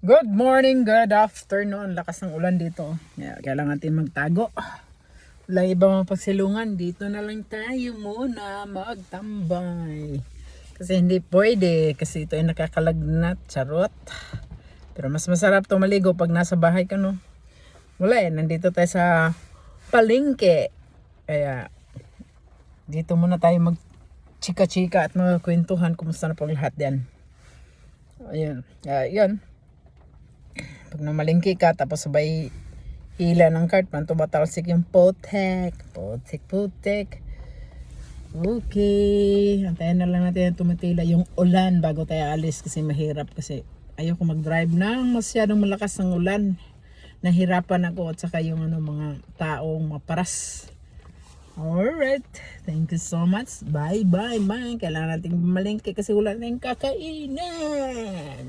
Good morning, good afternoon. Lakas ng ulan dito. Kailangan natin magtago. Wala iba mga pagsilungan. Dito na lang tayo muna magtambay. Kasi hindi pwede. Kasi ito ay nakakalagnat. Charot. Pero mas masarap to maligo pag nasa bahay ka, no? Wala eh. Nandito tayo sa palengke. Kaya dito muna tayo mag chika-chika at mga kwentuhan. Kumusta na pag lahat yan. Ayun. Yun. Pag namalingki ka, tapos sabay hila ng cart, man tumatalsik yung potek. Okay. Antayin na lang natin tumatila yung ulan bago tayo alis kasi mahirap kasi ayoko mag-drive ng masyadong malakas ng ulan. Nahirapan ako at saka yung mga taong maparas. Alright. Thank you so much. Bye. Kailangan natin malingki kasi wala na yung kakainan.